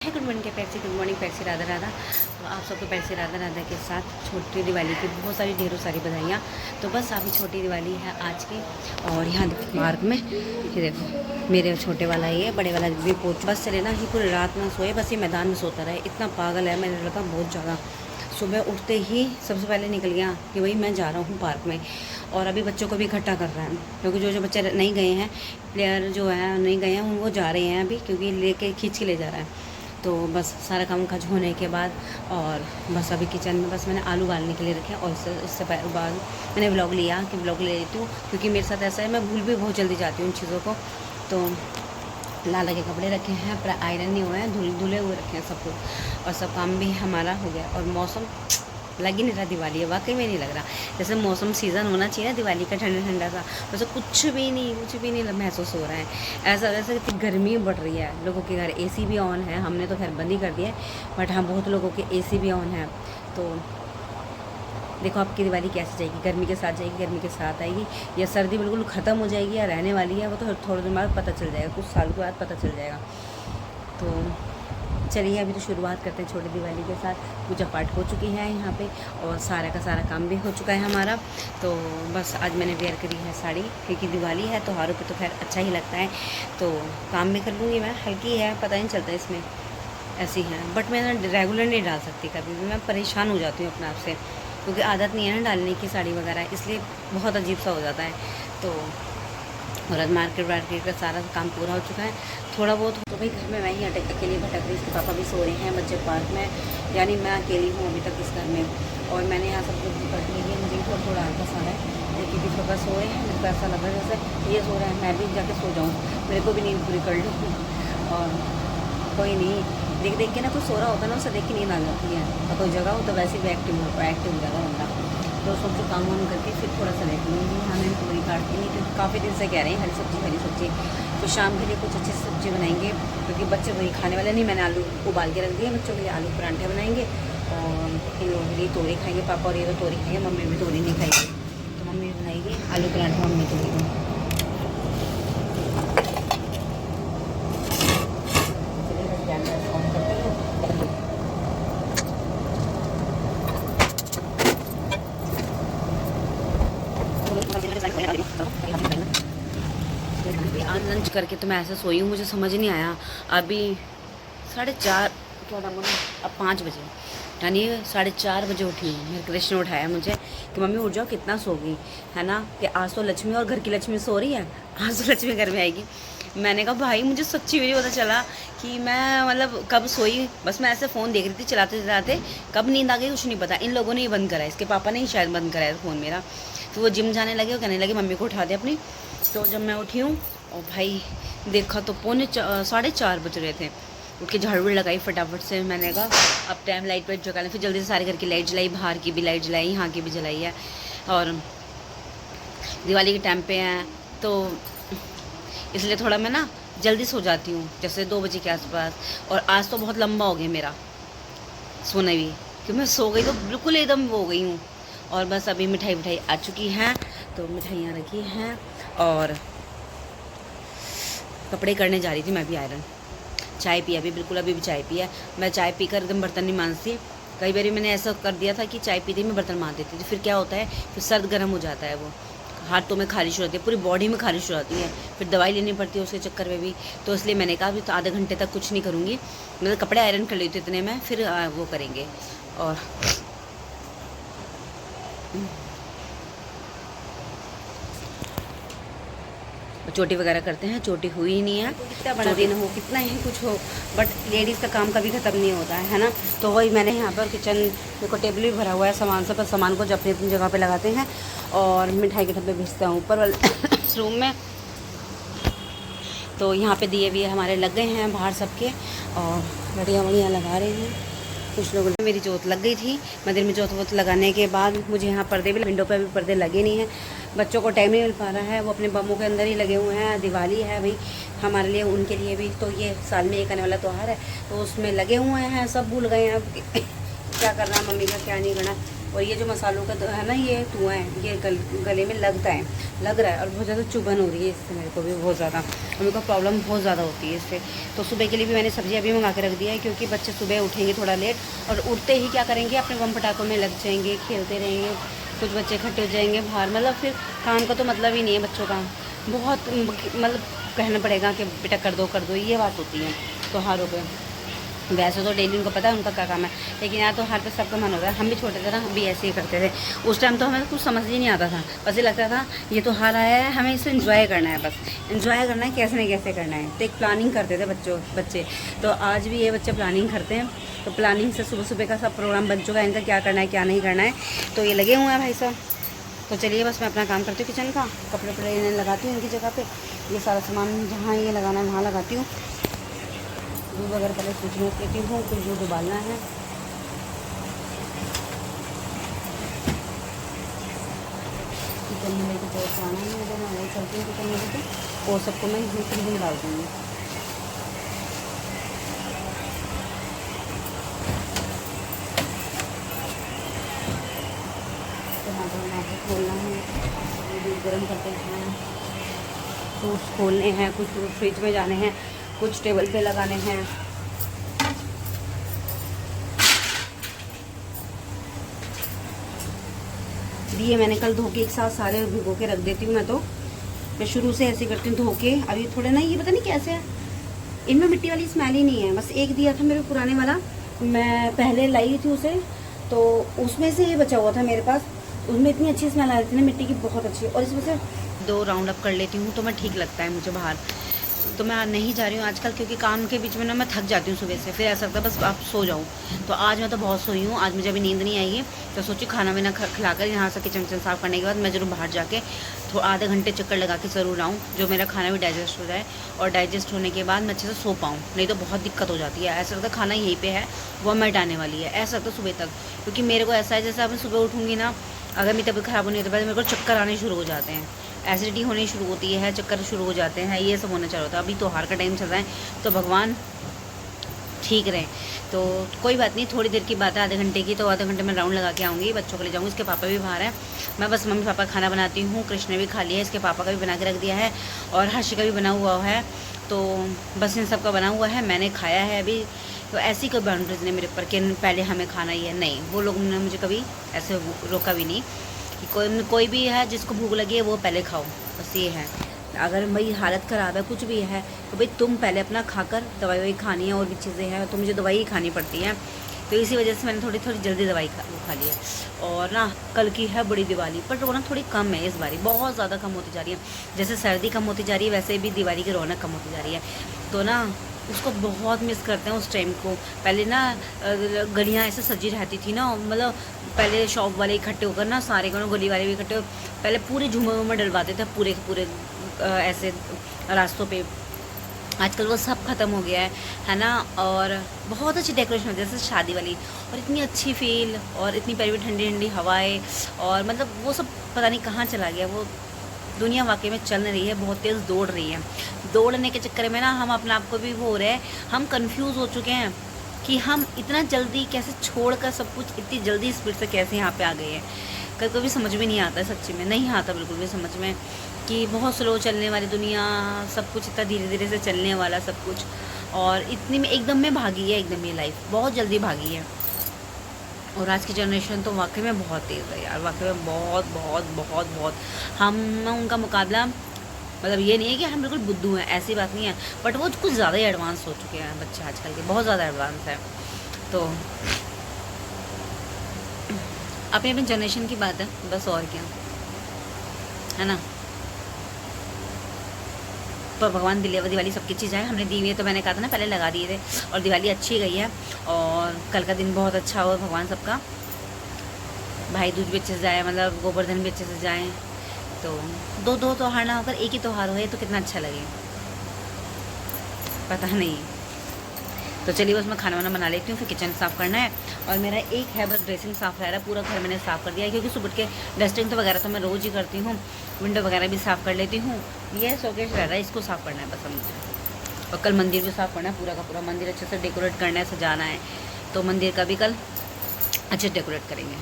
है good morning good morning पैसे राधा राधा। तो आप सबको पैसे राधा राधा के साथ छोटी दिवाली की बहुत सारी ढेरों सारी बधाइयाँ। तो बस अभी छोटी दिवाली है आज की। और यहाँ देखो पार्क में ये देखो मेरे छोटे वाला ये बड़े वाला भी पोच बस चले ना, ही पूरी रात में सोए, बस ये मैदान में सोता रहे। इतना पागल है मेरे लड़का बहुत ज़्यादा। सुबह उठते ही सबसे पहले निकल गया कि वही मैं जा रहा हूँ पार्क में। और अभी बच्चों को भी इकट्ठा कर रहा है, क्योंकि जो जो बच्चे नहीं गए हैं, प्लेयर जो है नहीं गए हैं, वो जा रहे हैं अभी, क्योंकि लेके खींच के ले जा रहा है। तो बस सारा काम काज होने के बाद और बस अभी किचन में बस मैंने आलू उबालने के लिए रखे। और इससे बाद मैंने व्लॉग लिया कि व्लॉग ले लेती हूँ, क्योंकि मेरे साथ ऐसा है मैं भूल भी बहुत जल्दी जाती हूँ उन चीज़ों को। तो लाला के कपड़े रखे हैं, पर आयरन नहीं हुए हैं, धुले हुए रखे हैं सब कुछ। और सब काम भी हमारा हो गया। और मौसम लग ही नहीं रहा दिवाली है, वाकई में नहीं लग रहा। जैसे मौसम सीज़न होना चाहिए ना दिवाली का, ठंडा ठंडा सा, वैसे कुछ भी नहीं महसूस हो रहा है। ऐसा वैसे कि गर्मी बढ़ रही है। लोगों के घर एसी भी ऑन है, हमने तो खैर बंद ही कर दिया है, बट हाँ बहुत लोगों के एसी भी ऑन है। तो देखो आपकी दिवाली कैसे जाएगी, गर्मी के साथ जाएगी, गर्मी के साथ आएगी, या सर्दी बिल्कुल ख़त्म हो जाएगी या रहने वाली है, वो तो थोड़े दिन बाद पता चल जाएगा, कुछ साल के बाद पता चल जाएगा। तो चलिए अभी तो शुरुआत करते हैं छोटी दिवाली के साथ। पूजा पाठ हो चुकी है यहाँ पे, और सारा का सारा काम भी हो चुका है हमारा। तो बस आज मैंने वेयर करी है साड़ी, क्योंकि दिवाली है, त्योहारों पे तो खैर अच्छा ही लगता है। तो काम भी कर लूँगी मैं, हल्की है, पता नहीं चलता इसमें, ऐसी है। बट मैं रेगुलर नहीं डाल सकती, कभी भी मैं परेशान हो जाती हूँ अपने आप से, क्योंकि आदत नहीं है ना डालने की साड़ी वगैरह, इसलिए बहुत अजीब सा हो जाता है। तो और आज मार्केट वार्केट का सारा काम पूरा हो चुका है। थोड़ा बहुत तो भाई घर में मैं ही अकेली भटक रही, इसके पापा भी सो रहे हैं, बच्चे पार्क में, यानी मैं अकेली हूँ अभी तक इस घर में। और मैंने यहाँ सब कुछ कर लिया, मुझे भी थोड़ा थोड़ा आलस आ रहा है, क्योंकि पापा सोए हैं, मेरे को ऐसा लग रहा है जैसे ये सो रहा है मैं भी जाके सो जाऊँ, मेरे को भी नींद पूरी कर लूँ। और कोई नहीं, देख देख के ना कोई सो रहा होता है ना, उसे देख के नींद आ जाती है। और कोई जगह हो तो वैसे भी एक्टिव हो जाता बंदा। तो सब जो काम वाम करके फिर थोड़ा सा लेट लूँगी। हाँ मैं पूरी काटती नहीं, क्योंकि काफ़ी दिन से कह रहे हैं हरी सब्ज़ी। तो शाम के लिए कुछ अच्छी सब्ज़ी बनाएंगे, क्योंकि बच्चे वही खाने वाले नहीं। मैंने आलू उबाल के रख दिए, बच्चों के लिए आलू परांठे बनाएंगे, और इन लोगों के लिए तोरी खाएंगे। पापा और ये तो तोरी खाएंगे, मम्मी भी तोरी नहीं खाएगी, तो मम्मी बनाएगी आलू परांठे मम्मी के लिए। आज लंच करके तो मैं ऐसे सोई हूँ, मुझे समझ नहीं आया। अभी 4:30 क्या टाइम, अब 5 बजे, यानी 4:30 बजे उठी हूँ। मेरे कृष्ण ने उठाया मुझे कि मम्मी उठ जाओ, कितना सो गई है ना, कि आज तो लक्ष्मी और घर की लक्ष्मी सो रही है, आज तो लक्ष्मी घर में आएगी। मैंने कहा भाई मुझे सच्ची में पता चला कि मैं मतलब कब सोई, बस मैं ऐसे फ़ोन देख रही थी चलाते चलाते, कब नींद आ गई कुछ नहीं पता। इन लोगों ने ही बंद करा है, इसके पापा ने ही शायद बंद कराया फ़ोन मेरा। फिर वो जिम जाने लगे और कहने लगे मम्मी को उठा दे अपनी। तो जब मैं उठी हूँ और भाई देखा तो 4:30 बज रहे थे। उठ के झाड़ू लगाई फटाफट से, मैंने कहा अब टाइम लाइट वाइट जगा लें। फिर जल्दी से सारे घर की लाइट जलाई, बाहर की भी लाइट जलाई, यहाँ की भी जलाई है। और दिवाली के टाइम पे हैं, तो इसलिए थोड़ा मैं ना जल्दी सो जाती हूँ, जैसे 2 बजे के आसपास। और आज तो बहुत लंबा हो गया मेरा सोना भी, कि मैं सो गई तो बिल्कुल एकदम वो हो गई हूँ। और बस अभी मिठाई आ चुकी हैं, तो मिठाइयाँ रखी हैं, और कपड़े करने जा रही थी मैं भी आयरन। चाय पी अभी, बिल्कुल अभी भी चाय पी है। मैं चाय पीकर एकदम बर्तन नहीं मांजती। कई बार मैंने ऐसा कर दिया था कि चाय पीते ही मैं बर्तन मांज देती थी, फिर क्या होता है, फिर सर्द गर्म हो जाता है, वो हाथों में खारिश हो जाती है, पूरी बॉडी में खारिश हो जाती है, फिर दवाई लेनी पड़ती है उसके चक्कर में भी। तो इसलिए मैंने कहा अभी तो आधे घंटे तक कुछ नहीं करूँगी, मतलब कपड़े आयरन कर लेती हूँ इतने में, फिर वो करेंगे। और चोटी वगैरह करते हैं, चोटी हुई ही नहीं है, कितना बड़ा दिन हो, कितना ही कुछ हो, बट लेडीज़ का काम कभी ख़त्म नहीं होता है ना। तो वही मैंने यहाँ पर किचन देखो टेबल भी भरा हुआ है सामान से, पर सामान को जब अपनी अपनी जगह पे लगाते हैं, और मिठाई के डब्बे भेजते हैं ऊपर वाले रूम में। तो यहाँ पे दिए भी हमारे लग गए हैं बाहर सबके, और बढ़िया लगा रहे हैं कुछ लोग। मेरी जोत लग गई थी मंदिर में, जोत वोत लगाने के बाद मुझे यहाँ पर्दे भी, विंडो पे भी पर्दे लगे नहीं हैं। बच्चों को टाइम नहीं मिल पा रहा है, वो अपने बम्बों के अंदर ही लगे हुए हैं। दिवाली है भाई हमारे लिए, उनके लिए भी, तो ये साल में एक आने वाला त्यौहार है, तो उसमें लगे हुए हैं, सब भूल गए हैं अब क्या करना, मम्मी का क्या नहीं करना। और ये जो मसालों का है ना, ये धुआं है, ये गले में लग रहा है और बहुत ज़्यादा चुभन हो रही है इससे मेरे को भी बहुत ज़्यादा, और मेरे को प्रॉब्लम बहुत ज़्यादा होती है इससे। तो सुबह के लिए भी मैंने सब्ज़ी अभी मंगा के रख दिया है, क्योंकि बच्चे सुबह उठेंगे थोड़ा लेट और उठते ही क्या करेंगे, अपने बम पटाखों में लग जाएंगे, खेलते रहेंगे, कुछ बच्चे इकट्ठे हो जाएंगे बाहर, मतलब फिर काम का तो मतलब ही नहीं है बच्चों का। बहुत मतलब कहना पड़ेगा कि बेटा कर दो, ये बात होती है त्योहारों पे। वैसे तो डेली उनको पता है उनका क्या काम है, लेकिन यहाँ तो हर पे सबका मन होता है। हम भी छोटे थे ना, हम भी ऐसे ही करते थे। उस टाइम तो हमें कुछ समझ ही नहीं आता था, बस ये लगता था ये तो हार आया है, हमें इसे एंजॉय करना है, बस एंजॉय करना है, कैसे न कैसे करना है। तो एक प्लानिंग करते थे बच्चे। तो आज भी ये बच्चे प्लानिंग करते हैं। तो प्लानिंग से सुबह सुबह का सब प्रोग्राम बन चुका है, इनका क्या करना है क्या नहीं करना है, तो ये लगे हुए हैं भाई साहब। तो चलिए बस मैं अपना काम करती हूँ किचन का, कपड़े वपड़े इन्हें लगाती हूँ इनकी जगह पे, ये सारा सामान जहाँ ये लगाना है वहाँ लगाती हूँ। दूध वगैरह पहले फ्रिज में लेती हूँ, कुछ दूध उबालना है। किचन में लेके जो खाना है मुझे, मैं वही चलती हूँ किचन में लेके, और सबको मैं फ्रिज में डाल दूँगी। खोलना है, दूध गर्म करते हैं, फ्रूट्स खोलने हैं, कुछ फ्रूट फ्रिज में जाने हैं, कुछ टेबल पे लगाने हैं। दिए मैंने कल धो के एक साथ सारे भिगो के रख देती हूँ। मैं शुरू से ऐसे करती हूँ धो के। अभी थोड़े ना, ये पता नहीं कैसे है, इनमें मिट्टी वाली स्मेल ही नहीं है। बस एक दिया था मेरे पुराने वाला, मैं पहले लाई थी उसे, तो उसमें से ये बचा हुआ था मेरे पास। उसमें इतनी अच्छी स्मेल आ रही थी ना मिट्टी की, बहुत अच्छी। और इसमें से 2 राउंड अप कर लेती हूँ तो मैं ठीक लगता है मुझे बाहर। तो मैं नहीं जा रही हूँ आजकल, क्योंकि काम के बीच में ना मैं थक जाती हूँ सुबह से, फिर ऐसा लगता है बस आप सो जाऊँ। तो आज मैं तो बहुत सोई हूँ, आज मुझे अभी नींद नहीं आई है। तो सोची खाना वाना खिलाकर यहाँ से किचन साफ़ करने के बाद मैं ज़रूर बाहर जाके थोड़ा आधे घंटे चक्कर लगा के ज़रूर आऊँ, जो मेरा खाना भी डाइजेस्ट हो जाए, और डाइजेस्ट होने के बाद मैं अच्छे से सो पाऊँ। नहीं तो बहुत दिक्कत हो जाती है, ऐसा लगता है खाना यहीं पे है, वो मैं आने वाली है, ऐसा लगता है सुबह तक। क्योंकि मेरे को ऐसा है जैसे अब मैं सुबह उठूँगी ना, अगर मेरी तबीयत ख़राब होने के बाद मेरे को चक्कर आने शुरू हो जाते हैं, एसिडिटी होनी शुरू होती है, चक्कर शुरू हो जाते हैं, ये सब होना चालू होता है। अभी त्योहार का टाइम चल रहा है, तो भगवान ठीक रहे। तो कोई बात नहीं, थोड़ी देर की बात है, आधे घंटे की, तो आधे घंटे में राउंड लगा के आऊँगी, बच्चों को ले जाऊँगी। इसके पापा भी बाहर हैं, मैं बस मम्मी पापा खाना बनाती हूँ। कृष्ण ने भी खा लिया है, इसके पापा का भी बना के रख दिया है, और हर्षी का भी बना हुआ है। तो बस इन सब का बना हुआ है, मैंने खाया है अभी। तो ऐसी कोई बाउंड्रीज नहीं मेरे ऊपर कि पहले हमें खाना ही है, नहीं, वो लोग ने मुझे कभी ऐसे रोका भी नहीं कि कोई भी है जिसको भूख लगी है वो पहले खाओ, बस ये है। अगर भाई हालत ख़राब है, कुछ भी है, तो भाई तुम पहले अपना खाकर दवाई खानी है, और भी चीज़ें हैं तो मुझे दवाई ही खानी पड़ती है। तो इसी वजह से मैंने थोड़ी जल्दी दवाई खा ली है। और ना कल की है बड़ी दिवाली, बट वो ना थोड़ी कम है इस बारी, बहुत ज़्यादा कम होती जा रही है। जैसे सर्दी कम होती जा रही है, वैसे भी दिवाली की रौनक कम होती जा रही है। तो ना उसको बहुत मिस करते हैं उस टाइम को। पहले ना गलियाँ ऐसे सजी रहती थी ना, मतलब पहले शॉप वाले इकट्ठे होकर ना, सारे को गली वाले भी इकट्ठे हो, पहले पूरे झूमर वूमर डलवाते थे पूरे ऐसे रास्तों पे। आजकल वो सब ख़त्म हो गया है ना। और बहुत अच्छी डेकोरेशन होती है जैसे शादी वाली, और इतनी अच्छी फील, और इतनी प्यारी ठंडी ठंडी हवाएं, और मतलब वो सब पता नहीं कहाँ चला गया। वो दुनिया वाकई में चल रही है, बहुत तेज़ दौड़ रही है। दौड़ने के चक्कर में ना हम अपने आप को भी वो हो रहे हैं, हम कंफ्यूज हो चुके हैं कि हम इतना जल्दी कैसे छोड़कर सब कुछ इतनी जल्दी स्पीड से कैसे यहाँ पे आ गए हैं। कभी कभी समझ में नहीं आता, सच्ची में नहीं आता बिल्कुल भी समझ में, कि बहुत स्लो चलने वाली दुनिया, सब कुछ इतना धीरे धीरे से चलने वाला सब कुछ, और इतनी में एकदम में भागी है, एकदम ये लाइफ बहुत जल्दी भागी है। और आज की जनरेशन तो वाकई में बहुत तेज़ है यार, वाकई में बहुत बहुत बहुत बहुत। हम उनका मुकाबला, मतलब ये नहीं है कि हम बिल्कुल बुद्धू हैं, ऐसी बात नहीं है, बट वो कुछ ज़्यादा ही एडवांस हो चुके हैं बच्चे आजकल के, बहुत ज़्यादा एडवांस है। तो अपनी अपनी जनरेशन की बात है बस, और क्या है ना। पर भगवान दिवाली सबकी चीज़ है, हमने दी हुई है, तो मैंने कहा था ना पहले लगा दिए थे, और दिवाली अच्छी गई है। और कल का दिन बहुत अच्छा हो, भगवान सबका भाई दूज भी अच्छे से जाए, मतलब गोवर्धन भी अच्छे से जाए। तो दो त्योहार ना होकर एक ही त्यौहार हो तो कितना अच्छा लगे, पता नहीं। तो चलिए बस मैं खाना वाना बना लेती हूँ, फिर किचन साफ़ करना है। और मेरा एक है बस ड्रेसिंग साफ़ रह रहा है, पूरा घर मैंने साफ़ कर दिया है, क्योंकि सुबह के डस्टिंग तो वगैरह तो मैं रोज़ ही करती हूँ, विंडो वगैरह भी साफ़ कर लेती हूँ। ये शोकेस रह रहा है, इसको साफ़ करना है बस मुझे। और कल मंदिर भी साफ़ करना है, पूरा का पूरा मंदिर अच्छे से डेकोरेट करना है, सजाना है। तो मंदिर का भी कल अच्छे डेकोरेट करेंगे।